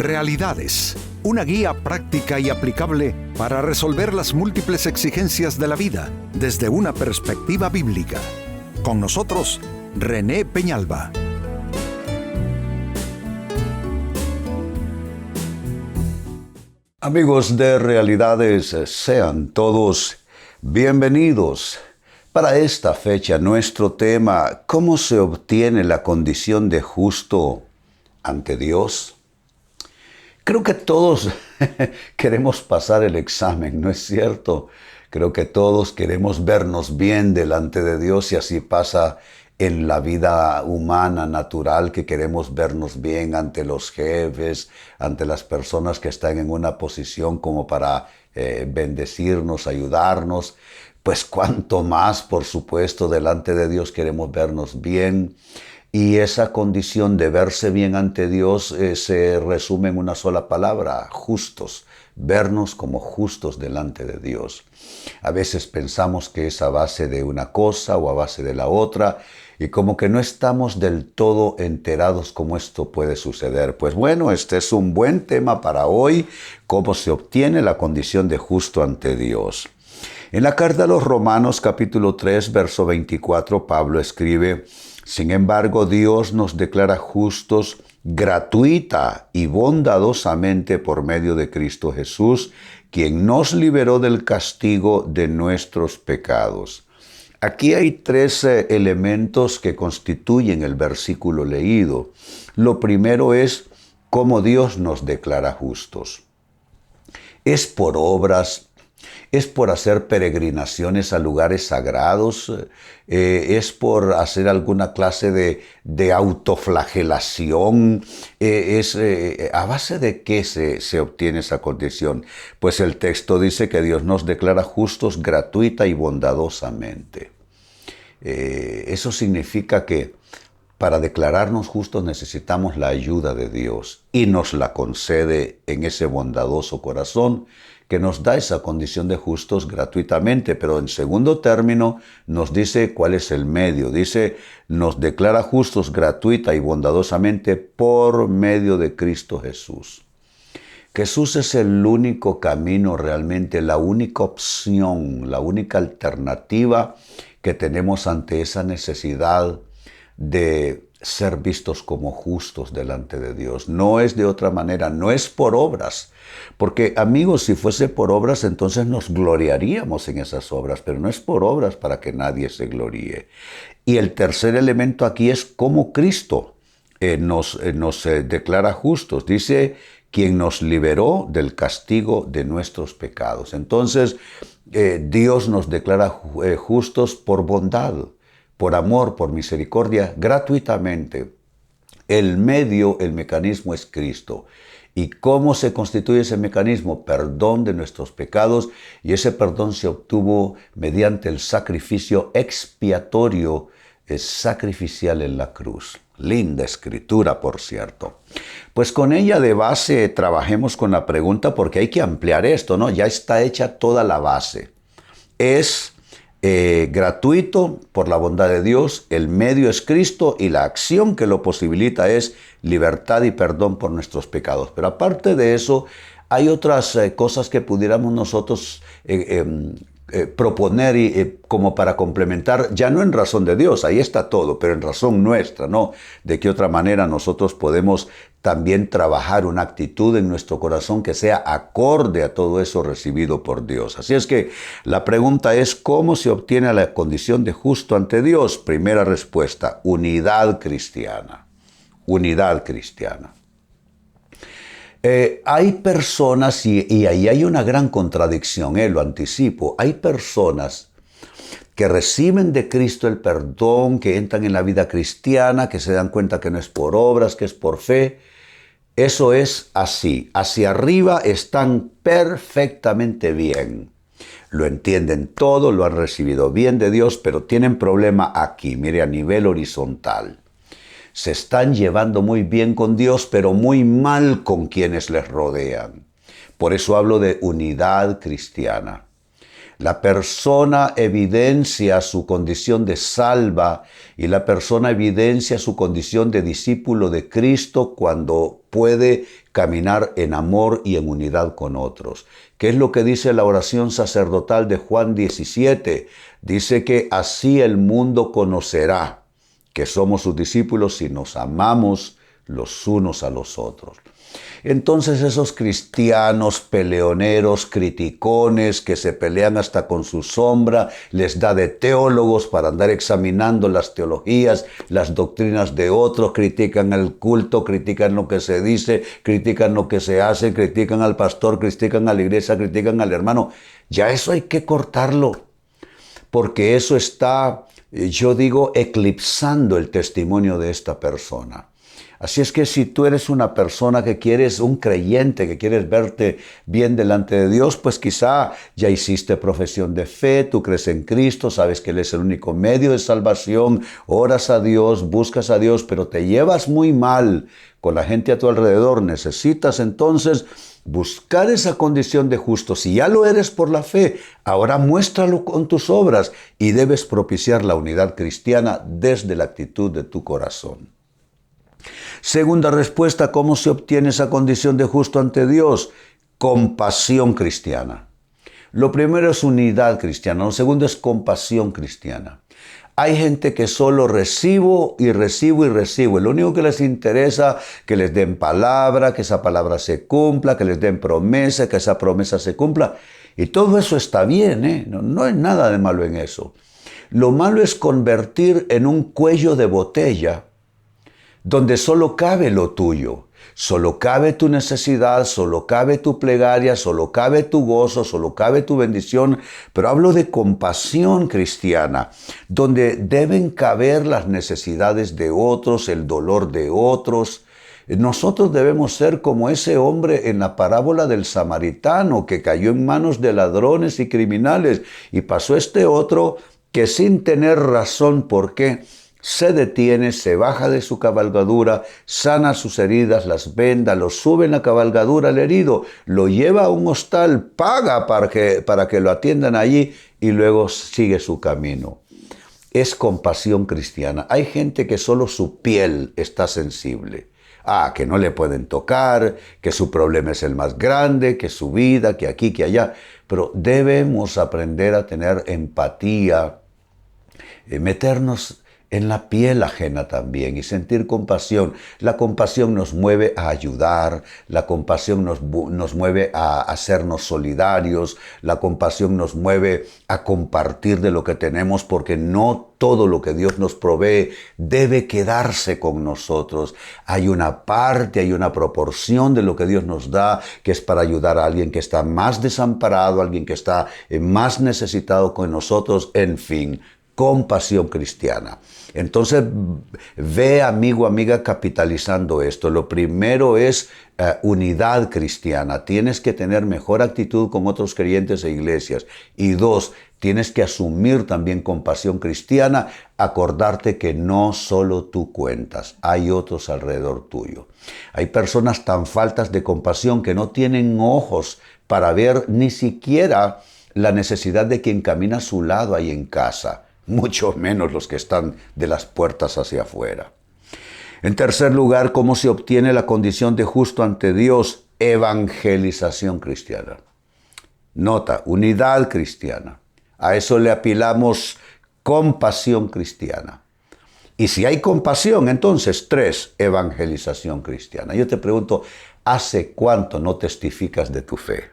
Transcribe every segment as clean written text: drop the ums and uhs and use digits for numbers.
Realidades, una guía práctica y aplicable para resolver las múltiples exigencias de la vida desde una perspectiva bíblica. Con nosotros, René Peñalba. Amigos de Realidades, sean todos bienvenidos. Para esta fecha, nuestro tema, ¿cómo se obtiene la condición de justo ante Dios? Creo que todos queremos pasar el examen, ¿no es cierto? Creo que todos queremos vernos bien delante de Dios y así pasa en la vida humana, natural, que queremos vernos bien ante los jefes, ante las personas que están en una posición como para bendecirnos, ayudarnos. Pues cuanto más, por supuesto, delante de Dios queremos vernos bien. Y esa condición de verse bien ante Dios se resume en una sola palabra: justos. Vernos como justos delante de Dios. A veces pensamos que es a base de una cosa o a base de la otra, y como que no estamos del todo enterados cómo esto puede suceder. Pues bueno, este es un buen tema para hoy: cómo se obtiene la condición de justo ante Dios. En la carta a los Romanos, capítulo 3, verso 24, Pablo escribe: sin embargo, Dios nos declara justos gratuita y bondadosamente por medio de Cristo Jesús, quien nos liberó del castigo de nuestros pecados. Aquí hay tres elementos que constituyen el versículo leído. Lo primero es cómo Dios nos declara justos. ¿Es por obras? ¿Es por hacer peregrinaciones a lugares sagrados? ¿Es por hacer alguna clase de autoflagelación? ¿A base de qué se obtiene esa condición? Pues el texto dice que Dios nos declara justos gratuita y bondadosamente. Eso significa que para declararnos justos necesitamos la ayuda de Dios y nos la concede en ese bondadoso corazón que nos da esa condición de justos gratuitamente. Pero en segundo término nos dice cuál es el medio. Dice, nos declara justos gratuita y bondadosamente por medio de Cristo Jesús. Jesús es el único camino realmente, la única opción, la única alternativa que tenemos ante esa necesidad de ser vistos como justos delante de Dios. No es de otra manera, no es por obras. Porque, amigos, si fuese por obras, entonces nos gloriaríamos en esas obras, pero no es por obras para que nadie se gloríe. Y el tercer elemento aquí es cómo Cristo nos declara justos. Dice, quien nos liberó del castigo de nuestros pecados. Entonces, Dios nos declara justos por bondad, por amor, por misericordia, gratuitamente. El medio, el mecanismo es Cristo. ¿Y cómo se constituye ese mecanismo? Perdón de nuestros pecados, y ese perdón se obtuvo mediante el sacrificio expiatorio, sacrificial en la cruz. Linda escritura, por cierto. Pues con ella de base trabajemos con la pregunta, porque hay que ampliar esto, ¿no? Ya está hecha toda la base. Es gratuito por la bondad de Dios, el medio es Cristo y la acción que lo posibilita es libertad y perdón por nuestros pecados. Pero aparte de eso, hay otras cosas que pudiéramos nosotros proponer como para complementar, ya no en razón de Dios, ahí está todo, pero en razón nuestra, ¿no? De qué otra manera nosotros podemos también trabajar una actitud en nuestro corazón que sea acorde a todo eso recibido por Dios. Así es que la pregunta es, ¿cómo se obtiene la condición de justo ante Dios? Primera respuesta, unidad cristiana. Unidad cristiana. Hay personas, y ahí hay una gran contradicción, lo anticipo, hay personas que reciben de Cristo el perdón, que entran en la vida cristiana, que se dan cuenta que no es por obras, que es por fe. Eso es así, hacia arriba están perfectamente bien. Lo entienden todo, lo han recibido bien de Dios, pero tienen problema aquí, mire, a nivel horizontal. Se están llevando muy bien con Dios, pero muy mal con quienes les rodean. Por eso hablo de unidad cristiana. La persona evidencia su condición de salva y la persona evidencia su condición de discípulo de Cristo cuando puede caminar en amor y en unidad con otros. ¿Qué es lo que dice la oración sacerdotal de Juan 17? Dice que así el mundo conocerá que somos sus discípulos si nos amamos los unos a los otros. Entonces esos cristianos peleoneros, criticones, que se pelean hasta con su sombra, les da de teólogos para andar examinando las teologías, las doctrinas de otros, critican el culto, critican lo que se dice, critican lo que se hace, critican al pastor, critican a la iglesia, critican al hermano. Ya eso hay que cortarlo, porque eso está, yo digo, eclipsando el testimonio de esta persona. Así es que si tú eres una persona que quieres, un creyente, que quieres verte bien delante de Dios, pues quizá ya hiciste profesión de fe, tú crees en Cristo, sabes que Él es el único medio de salvación, oras a Dios, buscas a Dios, pero te llevas muy mal con la gente a tu alrededor. Necesitas entonces buscar esa condición de justo. Si ya lo eres por la fe, ahora muéstralo con tus obras y debes propiciar la unidad cristiana desde la actitud de tu corazón. Segunda respuesta, ¿cómo se obtiene esa condición de justo ante Dios? Compasión cristiana. Lo primero es unidad cristiana, lo segundo es compasión cristiana. Hay gente que solo recibo y recibo y recibo. Lo único que les interesa que les den palabra, que esa palabra se cumpla, que les den promesa, que esa promesa se cumpla. Y todo eso está bien, ¿eh? No hay nada de malo en eso. Lo malo es convertir en un cuello de botella donde solo cabe lo tuyo, solo cabe tu necesidad, solo cabe tu plegaria, solo cabe tu gozo, solo cabe tu bendición. Pero hablo de compasión cristiana, donde deben caber las necesidades de otros, el dolor de otros. Nosotros debemos ser como ese hombre en la parábola del samaritano que cayó en manos de ladrones y criminales, y pasó este otro que sin tener razón por qué, se detiene, se baja de su cabalgadura, sana sus heridas, las venda, lo sube en la cabalgadura al herido, lo lleva a un hostal, paga para que lo atiendan allí y luego sigue su camino. Es compasión cristiana. Hay gente que solo su piel está sensible. Que no le pueden tocar, que su problema es el más grande, que su vida, que aquí, que allá. Pero debemos aprender a tener empatía, meternos en la piel ajena también y sentir compasión. La compasión nos mueve a ayudar, la compasión nos mueve a hacernos solidarios, la compasión nos mueve a compartir de lo que tenemos, porque no todo lo que Dios nos provee debe quedarse con nosotros. Hay una parte, hay una proporción de lo que Dios nos da que es para ayudar a alguien que está más desamparado, a alguien que está más necesitado con nosotros, en fin. Compasión cristiana. Entonces, ve, amigo, amiga, capitalizando esto. Lo primero es unidad cristiana. Tienes que tener mejor actitud con otros creyentes e iglesias. Y dos, tienes que asumir también compasión cristiana, acordarte que no solo tú cuentas, hay otros alrededor tuyo. Hay personas tan faltas de compasión que no tienen ojos para ver ni siquiera la necesidad de quien camina a su lado ahí en casa, mucho menos los que están de las puertas hacia afuera. En tercer lugar, ¿cómo se obtiene la condición de justo ante Dios? Evangelización cristiana. Nota, unidad cristiana. A eso le apilamos compasión cristiana. Y si hay compasión, entonces, 3, evangelización cristiana. Yo te pregunto, ¿hace cuánto no testificas de tu fe?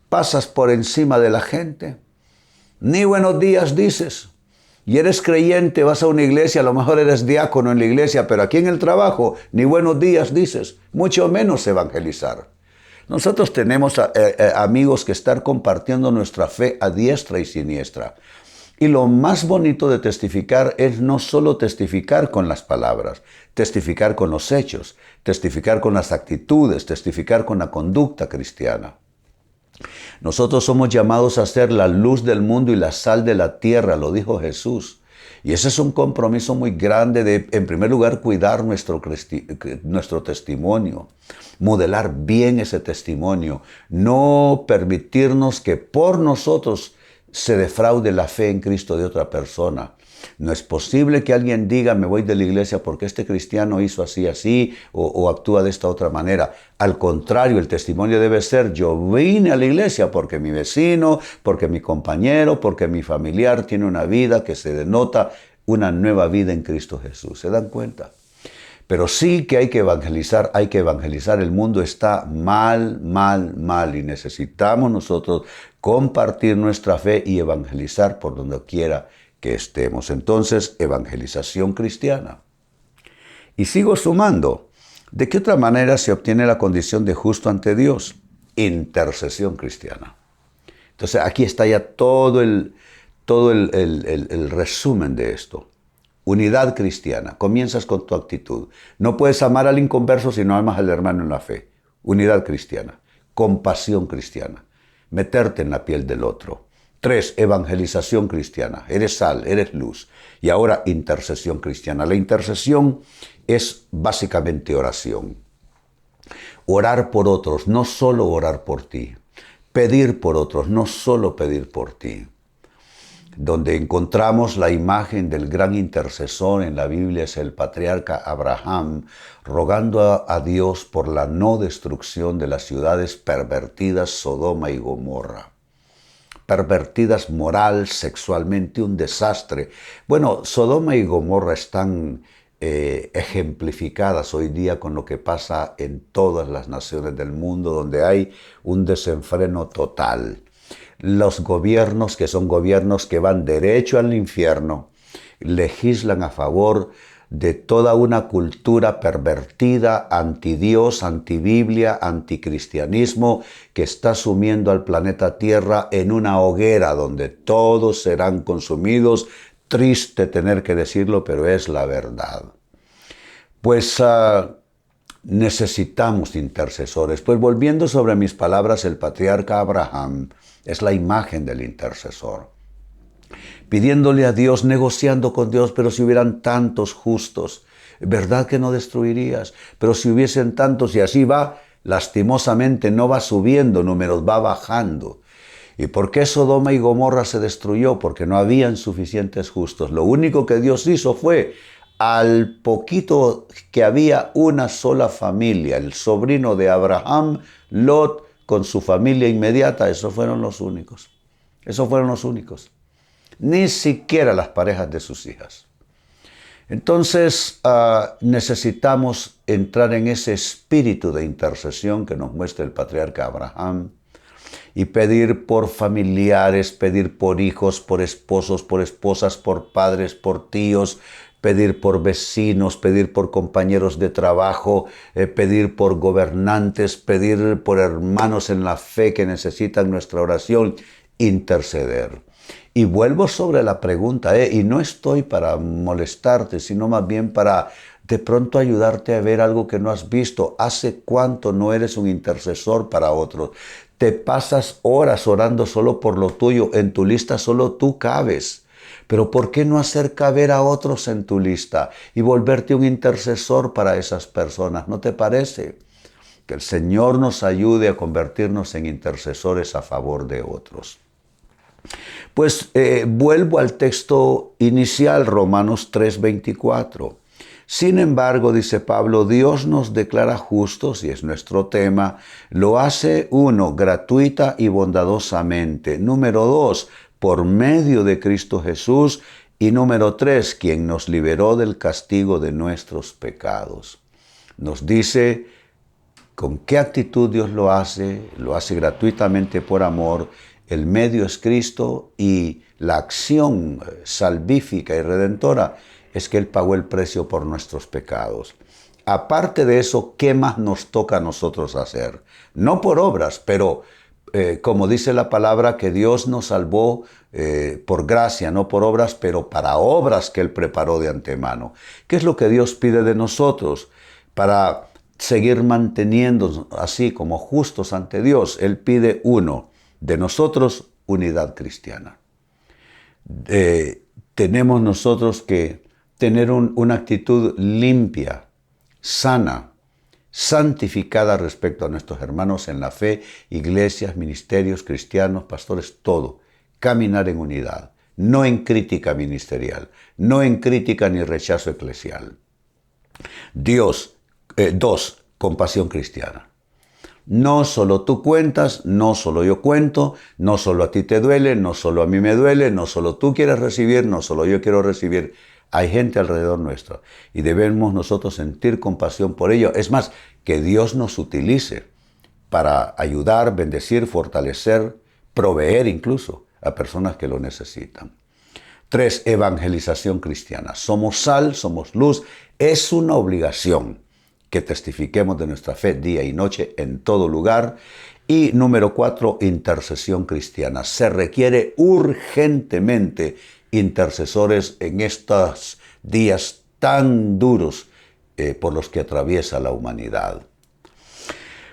¿Pasas por encima de la gente? Ni buenos días dices. Y eres creyente, vas a una iglesia, a lo mejor eres diácono en la iglesia, pero aquí en el trabajo ni buenos días dices, mucho menos evangelizar. Nosotros tenemos amigos que están compartiendo nuestra fe a diestra y siniestra. Y lo más bonito de testificar es no solo testificar con las palabras, testificar con los hechos, testificar con las actitudes, testificar con la conducta cristiana. Nosotros somos llamados a ser la luz del mundo y la sal de la tierra, lo dijo Jesús. Y ese es un compromiso muy grande de, en primer lugar, cuidar nuestro testimonio, modelar bien ese testimonio, no permitirnos que por nosotros se defraude la fe en Cristo de otra persona. No es posible que alguien diga, me voy de la iglesia porque este cristiano hizo así, así, o actúa de esta otra manera. Al contrario, el testimonio debe ser, yo vine a la iglesia porque mi vecino, porque mi compañero, porque mi familiar tiene una vida que se denota una nueva vida en Cristo Jesús. ¿Se dan cuenta? Pero sí que hay que evangelizar, el mundo está mal, y necesitamos nosotros compartir nuestra fe y evangelizar por donde quiera que estemos. Entonces, evangelización cristiana. Y sigo sumando, ¿de qué otra manera se obtiene la condición de justo ante Dios? Intercesión cristiana. Entonces, aquí está ya todo el resumen de esto. Unidad cristiana. Comienzas con tu actitud. No puedes amar al inconverso si no amas al hermano en la fe. Unidad cristiana. Compasión cristiana. Meterte en la piel del otro. 3. Evangelización cristiana. Eres sal, eres luz. Y ahora intercesión cristiana. La intercesión es básicamente oración. Orar por otros, no solo orar por ti. Pedir por otros, no solo pedir por ti. Donde encontramos la imagen del gran intercesor en la Biblia es el patriarca Abraham, rogando a Dios por la no destrucción de las ciudades pervertidas Sodoma y Gomorra. Pervertidas moral, sexualmente, un desastre. Bueno, Sodoma y Gomorra están ejemplificadas hoy día con lo que pasa en todas las naciones del mundo, donde hay un desenfreno total. Los gobiernos, que son gobiernos que van derecho al infierno, legislan a favor de toda una cultura pervertida, antidios, antibiblia, anticristianismo, que está sumiendo al planeta Tierra en una hoguera donde todos serán consumidos. Triste tener que decirlo, pero es la verdad. Pues necesitamos intercesores. Pues volviendo sobre mis palabras, el patriarca Abraham es la imagen del intercesor. Pidiéndole a Dios, negociando con Dios, pero si hubieran tantos justos, ¿verdad que no destruirías? Pero si hubiesen tantos, y así va, lastimosamente no va subiendo números, va bajando. ¿Y por qué Sodoma y Gomorra se destruyó? Porque no habían suficientes justos. Lo único que Dios hizo fue, al poquito que había una sola familia, el sobrino de Abraham, Lot, con su familia inmediata, esos fueron los únicos. Esos fueron los únicos. Ni siquiera las parejas de sus hijas. Entonces necesitamos entrar en ese espíritu de intercesión que nos muestra el patriarca Abraham y pedir por familiares, pedir por hijos, por esposos, por esposas, por padres, por tíos, pedir por vecinos, pedir por compañeros de trabajo, pedir por gobernantes, pedir por hermanos en la fe que necesitan nuestra oración, interceder. Y vuelvo sobre la pregunta, y no estoy para molestarte, sino más bien para de pronto ayudarte a ver algo que no has visto. ¿Hace cuánto no eres un intercesor para otros? Te pasas horas orando solo por lo tuyo, en tu lista solo tú cabes. Pero ¿por qué no hacer caber a otros en tu lista y volverte un intercesor para esas personas? ¿No te parece? Que el Señor nos ayude a convertirnos en intercesores a favor de otros. Pues vuelvo al texto inicial, Romanos 3:24. Sin embargo, dice Pablo, Dios nos declara justos, y es nuestro tema, lo hace 1, gratuita y bondadosamente. Número 2, por medio de Cristo Jesús. Y número 3, quien nos liberó del castigo de nuestros pecados. Nos dice con qué actitud Dios lo hace gratuitamente por amor. El medio es Cristo y la acción salvífica y redentora es que Él pagó el precio por nuestros pecados. Aparte de eso, ¿qué más nos toca a nosotros hacer? No por obras, pero como dice la palabra, que Dios nos salvó por gracia, no por obras, pero para obras que Él preparó de antemano. ¿Qué es lo que Dios pide de nosotros para seguir manteniéndonos así como justos ante Dios? Él pide 1, de nosotros, unidad cristiana. Te tenemos nosotros que tener una actitud limpia, sana, santificada respecto a nuestros hermanos en la fe, iglesias, ministerios, cristianos, pastores, todo. Caminar en unidad, no en crítica ministerial, no en crítica ni rechazo eclesial. Dos, compasión cristiana. No solo tú cuentas, no solo yo cuento, no solo a ti te duele, no solo a mí me duele, no solo tú quieres recibir, no solo yo quiero recibir. Hay gente alrededor nuestro y debemos nosotros sentir compasión por ello. Es más, que Dios nos utilice para ayudar, bendecir, fortalecer, proveer incluso a personas que lo necesitan. 3, evangelización cristiana. Somos sal, somos luz. Es una obligación que testifiquemos de nuestra fe día y noche en todo lugar. Y número 4, intercesión cristiana. Se requiere urgentemente intercesores en estos días tan duros por los que atraviesa la humanidad.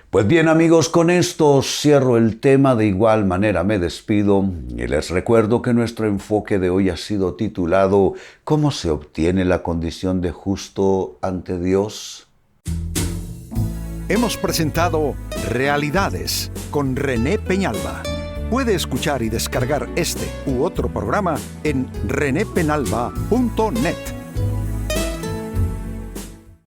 Pues bien, amigos, con esto cierro el tema. De igual manera me despido y les recuerdo que nuestro enfoque de hoy ha sido titulado ¿Cómo se obtiene la condición de justo ante Dios? Hemos presentado Realidades con René Peñalba. Puede escuchar y descargar este u otro programa en renépenalba.net.